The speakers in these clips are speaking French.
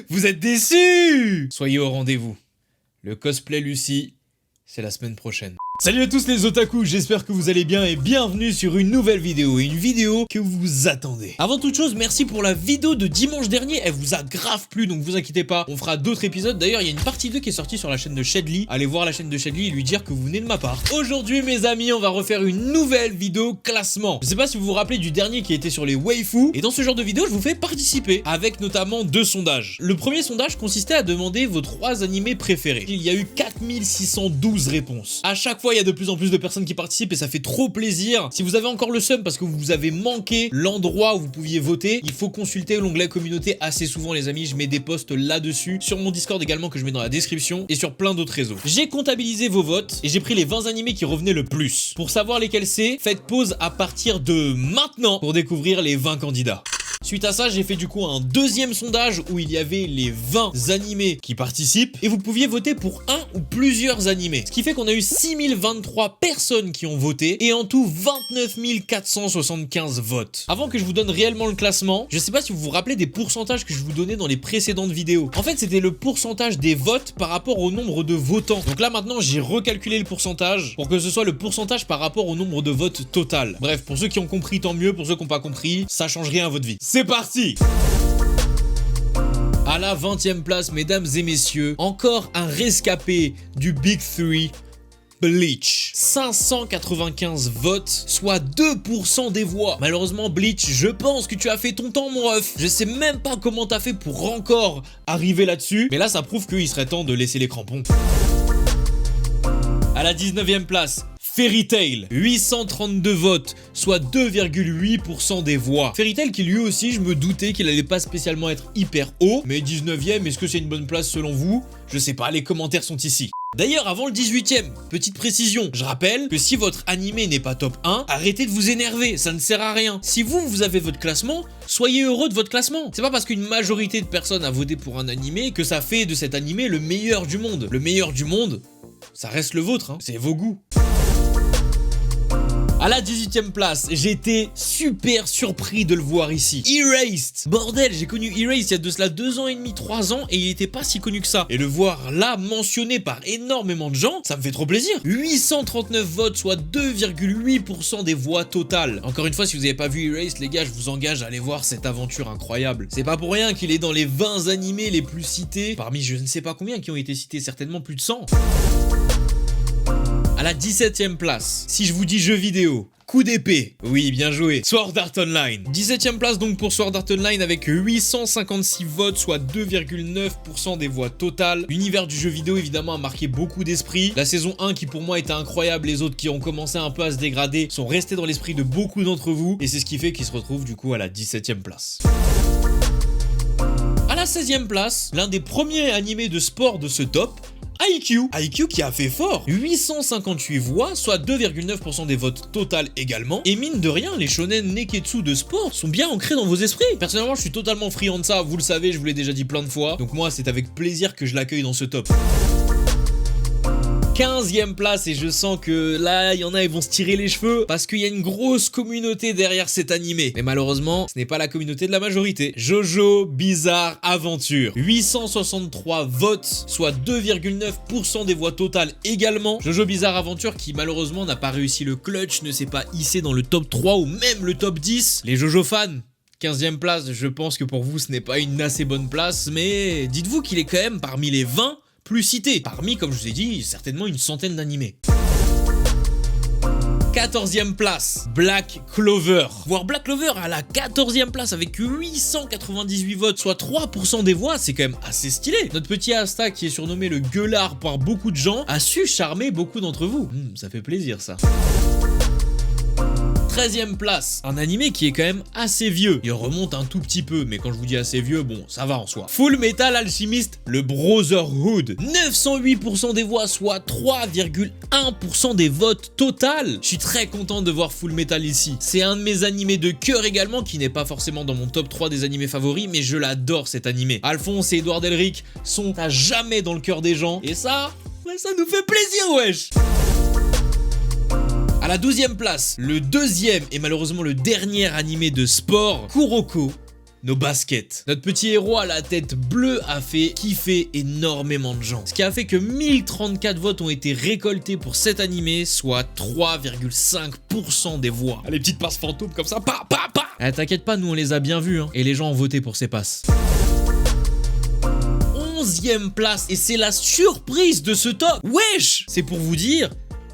Vous êtes déçus? Soyez au rendez-vous. Le cosplay Lucie, c'est la semaine prochaine. Salut à tous les otaku, j'espère que vous allez bien et bienvenue sur une nouvelle vidéo, une vidéo que vous attendez. Avant toute chose, merci pour la vidéo de dimanche dernier, elle vous a grave plu, donc vous inquiétez pas, on fera d'autres épisodes. D'ailleurs, il y a une partie 2 qui est sortie sur la chaîne de Shedly, allez voir la chaîne de Shedly et lui dire que vous venez de ma part. Aujourd'hui mes amis, on va refaire une nouvelle vidéo classement. Je sais pas si vous vous rappelez du dernier qui était sur les waifus, et dans ce genre de vidéo, je vous fais participer, avec notamment 2 sondages. Le premier sondage consistait à demander vos 3 animés préférés. Il y a eu 4612 réponses. À chaque fois, il y a de plus en plus de personnes qui participent et ça fait trop plaisir. Si vous avez encore le seum parce que vous avez manqué l'endroit où vous pouviez voter, il faut consulter l'onglet communauté assez souvent les amis. Je mets des posts là-dessus, sur mon Discord également que je mets dans la description et sur plein d'autres réseaux. J'ai comptabilisé vos votes et j'ai pris les 20 animés qui revenaient le plus. Pour savoir lesquels c'est, faites pause à partir de maintenant pour découvrir les 20 candidats. Suite à ça, j'ai fait du coup un deuxième sondage où il y avait les 20 animés qui participent et vous pouviez voter pour un ou plusieurs animés. Ce qui fait qu'on a eu 6023 personnes qui ont voté et en tout 29 475 votes. Avant que je vous donne réellement le classement, je sais pas si vous vous rappelez des pourcentages que je vous donnais dans les précédentes vidéos. En fait, c'était le pourcentage des votes par rapport au nombre de votants. Donc là maintenant, j'ai recalculé le pourcentage pour que ce soit le pourcentage par rapport au nombre de votes total. Bref, pour ceux qui ont compris, tant mieux. Pour ceux qui n'ont pas compris, ça change rien à votre vie. C'est parti! À la 20e place, mesdames et messieurs, encore un rescapé du Big 3, Bleach. 595 votes, soit 2% des voix. Malheureusement, Bleach, je pense que tu as fait ton temps, mon ref. Je sais même pas comment t'as fait pour encore arriver là-dessus, mais là, ça prouve qu'il serait temps de laisser les crampons. À la 19e place, Fairy Tail, 832 votes, soit 2,8% des voix. Fairy Tail qui lui aussi, je me doutais qu'il allait pas spécialement être hyper haut, mais 19e, est-ce que c'est une bonne place selon vous? Je sais pas, les commentaires sont ici. D'ailleurs, avant le 18e, petite précision, je rappelle que si votre animé n'est pas top 1, arrêtez de vous énerver, ça ne sert à rien. Si vous avez votre classement, soyez heureux de votre classement. C'est pas parce qu'une majorité de personnes a voté pour un animé que ça fait de cet animé le meilleur du monde. Le meilleur du monde, ça reste le vôtre, hein. C'est vos goûts. À la 18e place, j'étais super surpris de le voir ici. Erased. Bordel, j'ai connu Erased il y a de cela 2 ans et demi, 3 ans et il était pas si connu que ça. Et le voir là mentionné par énormément de gens, ça me fait trop plaisir. 839 votes, soit 2,8% des voix totales. Encore une fois, si vous n'avez pas vu Erased, les gars, je vous engage à aller voir cette aventure incroyable. C'est pas pour rien qu'il est dans les 20 animés les plus cités, parmi je ne sais pas combien qui ont été cités, certainement plus de 100. À la 17e place, si je vous dis jeux vidéo, coup d'épée, oui bien joué, Sword Art Online. 17e place donc pour Sword Art Online avec 856 votes, soit 2,9% des voix totales. L'univers du jeu vidéo évidemment a marqué beaucoup d'esprit. La saison 1 qui pour moi était incroyable, les autres qui ont commencé un peu à se dégrader sont restés dans l'esprit de beaucoup d'entre vous. Et c'est ce qui fait qu'ils se retrouvent du coup à la 17e place. À la 16e place, l'un des premiers animés de sport de ce top, Haikyuu qui a fait fort, 858 voix, soit 2,9% des votes total également. Et mine de rien, les shonen neketsu de sport sont bien ancrés dans vos esprits. Personnellement, je suis totalement friand de ça, vous le savez, je vous l'ai déjà dit plein de fois. Donc moi, c'est avec plaisir que je l'accueille dans ce top. 15e place et je sens que là, il y en a, ils vont se tirer les cheveux parce qu'il y a une grosse communauté derrière cet animé. Mais malheureusement, ce n'est pas la communauté de la majorité. JoJo Bizarre Adventure. 863 votes, soit 2,9% des voix totales également. JoJo Bizarre Adventure qui malheureusement n'a pas réussi le clutch, ne s'est pas hissé dans le top 3 ou même le top 10. Les JoJo fans, 15e place, je pense que pour vous, ce n'est pas une assez bonne place, mais dites-vous qu'il est quand même parmi les 20 plus cité, parmi, comme je vous ai dit, certainement une centaine d'animés. 14e place, Black Clover. Voir Black Clover à la 14e place avec 898 votes, soit 3% des voix, c'est quand même assez stylé. Notre petit Asta, qui est surnommé le gueulard par beaucoup de gens, a su charmer beaucoup d'entre vous. Ça fait plaisir ça. 13e place, un animé qui est quand même assez vieux. Il remonte un tout petit peu, mais quand je vous dis assez vieux, bon, ça va en soi. Full Metal Alchemist, le Brotherhood. 908% des voix, soit 3,1% des votes total. Je suis très content de voir Full Metal ici. C'est un de mes animés de cœur également, qui n'est pas forcément dans mon top 3 des animés favoris, mais je l'adore cet animé. Alphonse et Edouard Elric sont à jamais dans le cœur des gens, et ça, ouais, ça nous fait plaisir, wesh. À la 12e place, le deuxième et malheureusement le dernier animé de sport, Kuroko nos baskets. Notre petit héros à la tête bleue a fait kiffer énormément de gens. Ce qui a fait que 1034 votes ont été récoltés pour cet animé, soit 3,5% des voix. Ah, les petites passes fantômes comme ça, pa. Ah, t'inquiète pas, nous on les a bien vus, hein, et les gens ont voté pour ces passes. 11e place, et c'est la surprise de ce top. Wesh! C'est pour vous dire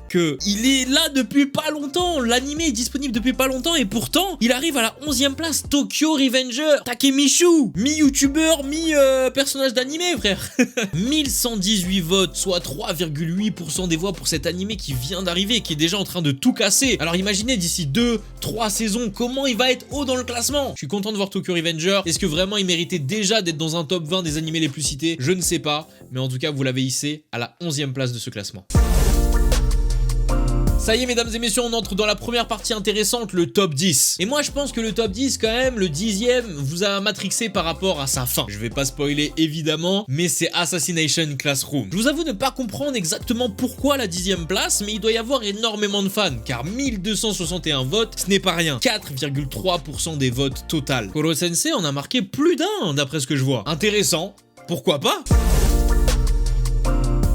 que il est là depuis pas longtemps, l'animé est disponible depuis pas longtemps et pourtant il arrive à la 11e place. Tokyo Revenger, Takemishu, mi-youtubeur, mi-personnage d'animé, frère. 1118 votes, soit 3,8% des voix pour cet animé qui vient d'arriver, qui est déjà en train de tout casser. Alors imaginez d'ici 2-3 saisons comment il va être haut dans le classement. Je suis content de voir Tokyo Revenger. Est-ce que vraiment il méritait déjà d'être dans un top 20 des animés les plus cités? Je ne sais pas, mais en tout cas vous l'avez hissé à la 11e place de ce classement. Ça y est mesdames et messieurs, on entre dans la première partie intéressante, le top 10. Et moi je pense que le top 10 quand même, le 10e, vous a matrixé par rapport à sa fin. Je vais pas spoiler évidemment, mais c'est Assassination Classroom. Je vous avoue ne pas comprendre exactement pourquoi la 10e place, mais il doit y avoir énormément de fans, car 1261 votes, ce n'est pas rien. 4,3% des votes total. Koro Sensei en a marqué plus d'un d'après ce que je vois. Intéressant, pourquoi pas?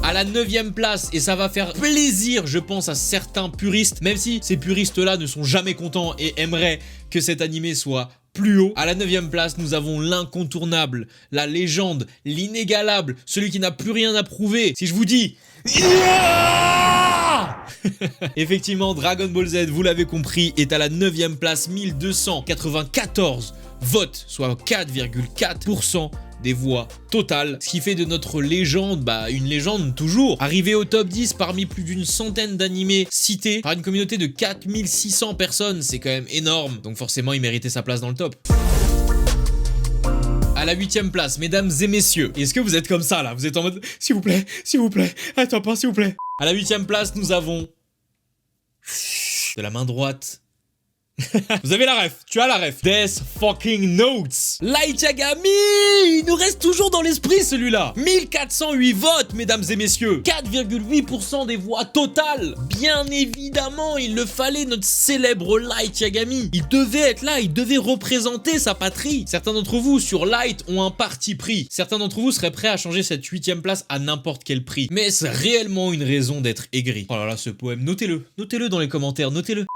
À la 9e place, et ça va faire plaisir je pense à certains puristes, même si ces puristes là ne sont jamais contents et aimeraient que cet animé soit plus haut. À la 9e place, nous avons l'incontournable, la légende, l'inégalable, celui qui n'a plus rien à prouver. Si je vous dis... Effectivement, Dragon Ball Z, vous l'avez compris, est à la 9e place, 1294 votes, soit 4,4% des voix totales, ce qui fait de notre légende, une légende toujours. Arrivé au top 10 parmi plus d'une centaine d'animés cités par une communauté de 4600 personnes, c'est quand même énorme, donc forcément il méritait sa place dans le top. À la 8e place, mesdames et messieurs, est-ce que vous êtes comme ça là? Vous êtes en mode, s'il vous plaît, attends pas, s'il vous plaît. À la 8e place, nous avons de la main droite. Vous avez la ref, tu as la ref. Death fucking Notes. Light Yagami, il nous reste toujours dans l'esprit celui-là. 1408 votes, mesdames et messieurs. 4,8% des voix totales. Bien évidemment, il le fallait, notre célèbre Light Yagami. Il devait être là, il devait représenter sa patrie. Certains d'entre vous sur Light ont un parti pris. Certains d'entre vous seraient prêts à changer cette 8e place à n'importe quel prix. Mais est-ce réellement une raison d'être aigri? Oh là là, ce poème, notez-le dans les commentaires, notez-le.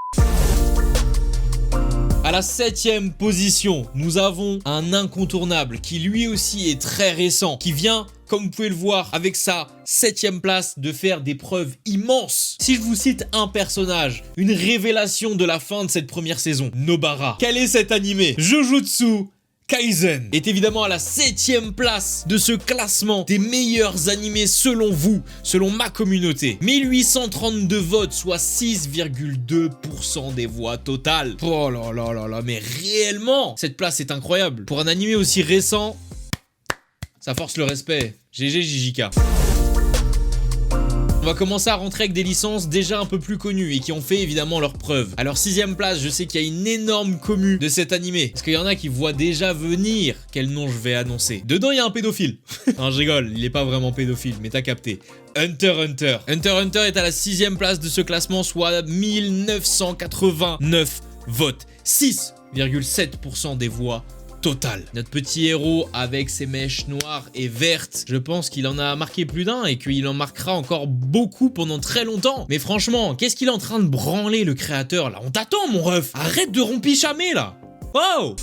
À la 7e position, nous avons un incontournable qui lui aussi est très récent, qui vient, comme vous pouvez le voir, avec sa 7e place, de faire des preuves immenses. Si je vous cite un personnage, une révélation de la fin de cette première saison, Nobara. Quel est cet animé? Jujutsu Kaisen est évidemment à la 7e place de ce classement des meilleurs animés selon vous, selon ma communauté. 1832 votes, soit 6,2% des voix totales. Oh là là là là, mais réellement, cette place est incroyable. Pour un animé aussi récent, ça force le respect. GG JJK. On va commencer à rentrer avec des licences déjà un peu plus connues et qui ont fait évidemment leurs preuves. Alors 6e place, je sais qu'il y a une énorme commu de cet animé. Parce qu'il y en a qui voient déjà venir quel nom je vais annoncer. Dedans, il y a un pédophile. Non, je rigole, il n'est pas vraiment pédophile, mais t'as capté. Hunter x Hunter. Hunter x Hunter est à la 6e place de ce classement, soit 1989 votes. 6,7% des voix total. Notre petit héros avec ses mèches noires et vertes, je pense qu'il en a marqué plus d'un et qu'il en marquera encore beaucoup pendant très longtemps. Mais franchement, qu'est-ce qu'il est en train de branler le créateur là? On t'attend mon ref. Arrête de rompichamer là. Oh!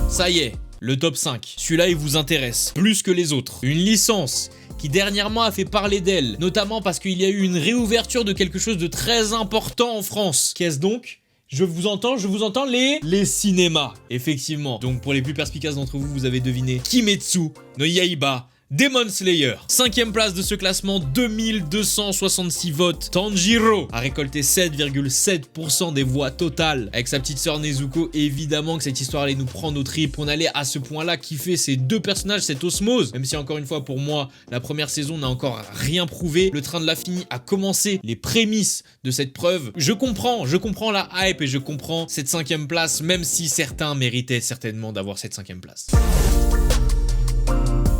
Ça y est, le top 5. Celui-là il vous intéresse plus que les autres. Une licence qui dernièrement a fait parler d'elle, notamment parce qu'il y a eu une réouverture de quelque chose de très important en France. Qu'est-ce donc? Je vous entends les cinémas, effectivement. Donc pour les plus perspicaces d'entre vous, vous avez deviné Kimetsu no Yaiba, Demon Slayer. 5e place de ce classement, 2266 votes. Tanjiro a récolté 7,7% des voix totales. Avec sa petite sœur Nezuko, évidemment que cette histoire allait nous prendre aux tripes. On allait à ce point-là kiffer ces deux personnages, cette osmose. Même si encore une fois, pour moi, la première saison n'a encore rien prouvé. Le train de l'infini a commencé les prémices de cette preuve. Je comprends la hype et je comprends cette 5e place, même si certains méritaient certainement d'avoir cette 5e place.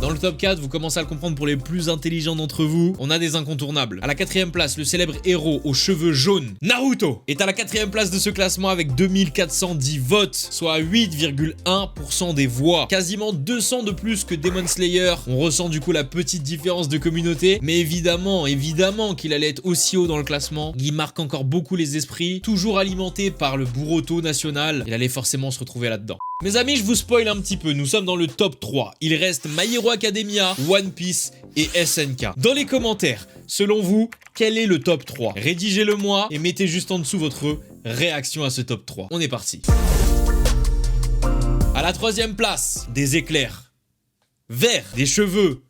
Dans le top 4, vous commencez à le comprendre pour les plus intelligents d'entre vous, on a des incontournables. À la 4ème place, le célèbre héros aux cheveux jaunes, Naruto, est à la 4ème place de ce classement avec 2410 votes, soit 8,1% des voix. Quasiment 200 de plus que Demon Slayer. On ressent du coup la petite différence de communauté, mais évidemment qu'il allait être aussi haut dans le classement. Il marque encore beaucoup les esprits, toujours alimenté par le Boruto national. Il allait forcément se retrouver là-dedans. Mes amis, je vous spoil un petit peu, nous sommes dans le top 3. Il reste My Hero Academia, One Piece et SNK. Dans les commentaires, selon vous, quel est le top 3? Rédigez-le moi et mettez juste en dessous votre réaction à ce top 3. On est parti. À la 3ème place, des éclairs verts, des cheveux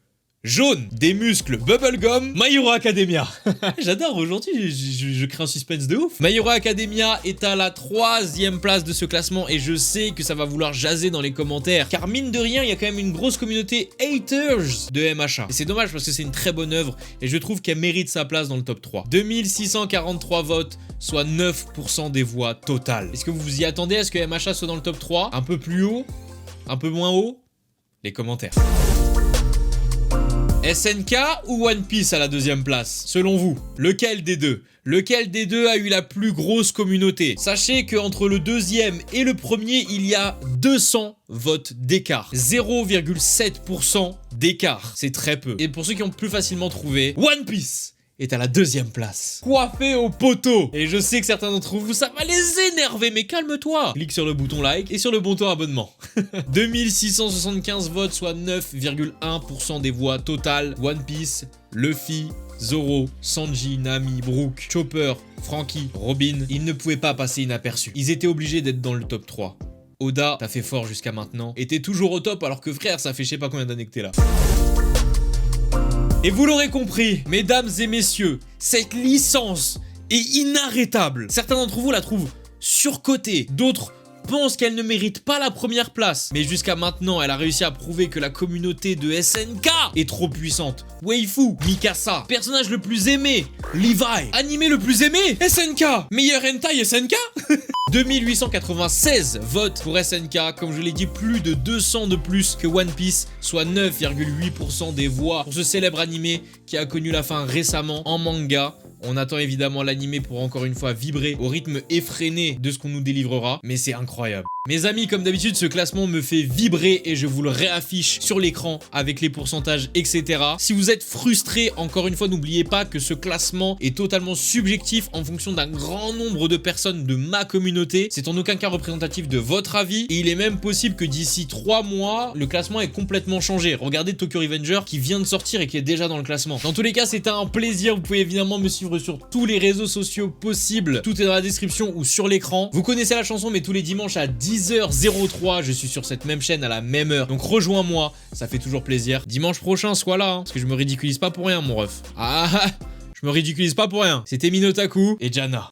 jaunes, des muscles bubblegum, My Hero Academia. J'adore, aujourd'hui je crée un suspense de ouf. My Hero Academia est à la 3ème place de ce classement et je sais que ça va vouloir jaser dans les commentaires car mine de rien il y a quand même une grosse communauté haters de MHA. Et c'est dommage parce que c'est une très bonne œuvre et je trouve qu'elle mérite sa place dans le top 3. 2643 votes, soit 9% des voix totales. Est-ce que vous vous y attendez à ce que MHA soit dans le top 3? Un peu plus haut? Un peu moins haut? Les commentaires. SNK ou One Piece à la 2ème place? Selon vous, lequel des deux? Lequel des deux a eu la plus grosse communauté? Sachez qu'entre le 2e et le 1er, il y a 200 votes d'écart. 0,7% d'écart. C'est très peu. Et pour ceux qui ont plus facilement trouvé, One Piece est à la 2ème place. Coiffé au poteau. Et je sais que certains d'entre vous, ça va les énerver, mais calme-toi. Clique sur le bouton like et sur le bouton abonnement. 2675 votes, soit 9,1% des voix totales. One Piece, Luffy, Zoro, Sanji, Nami, Brook, Chopper, Franky, Robin, ils ne pouvaient pas passer inaperçus. Ils étaient obligés d'être dans le top 3. Oda, t'as fait fort jusqu'à maintenant, et t'es toujours au top alors que frère, ça fait je sais pas combien d'années que t'es là. Et vous l'aurez compris, mesdames et messieurs, cette licence est inarrêtable. Certains d'entre vous la trouvent surcotée, d'autres pensent qu'elle ne mérite pas la première place. Mais jusqu'à maintenant, elle a réussi à prouver que la communauté de SNK est trop puissante. Waifu, Mikasa, personnage le plus aimé, Levi, animé le plus aimé, SNK, meilleur hentai SNK. 2896 votes pour SNK, comme je l'ai dit, plus de 200 de plus que One Piece, soit 9,8% des voix pour ce célèbre animé qui a connu la fin récemment en manga. On attend évidemment l'animé pour encore une fois vibrer au rythme effréné de ce qu'on nous délivrera, mais c'est incroyable. Mes amis, comme d'habitude, ce classement me fait vibrer et je vous le réaffiche sur l'écran avec les pourcentages, etc. Si vous êtes frustré, encore une fois, n'oubliez pas que ce classement est totalement subjectif en fonction d'un grand nombre de personnes de ma communauté. C'est en aucun cas représentatif de votre avis et il est même possible que d'ici 3 mois, le classement ait complètement changé. Regardez Tokyo Revenger qui vient de sortir et qui est déjà dans le classement. Dans tous les cas, c'était un plaisir. Vous pouvez évidemment me suivre sur tous les réseaux sociaux possibles. Tout est dans la description ou sur l'écran. Vous connaissez la chanson, mais tous les dimanches à 10h03, je suis sur cette même chaîne à la même heure. Donc rejoins-moi, ça fait toujours plaisir. Dimanche prochain, sois là, hein, parce que je me ridiculise pas pour rien, mon ref. Ah, je me ridiculise pas pour rien. C'était Minotaku et Jana.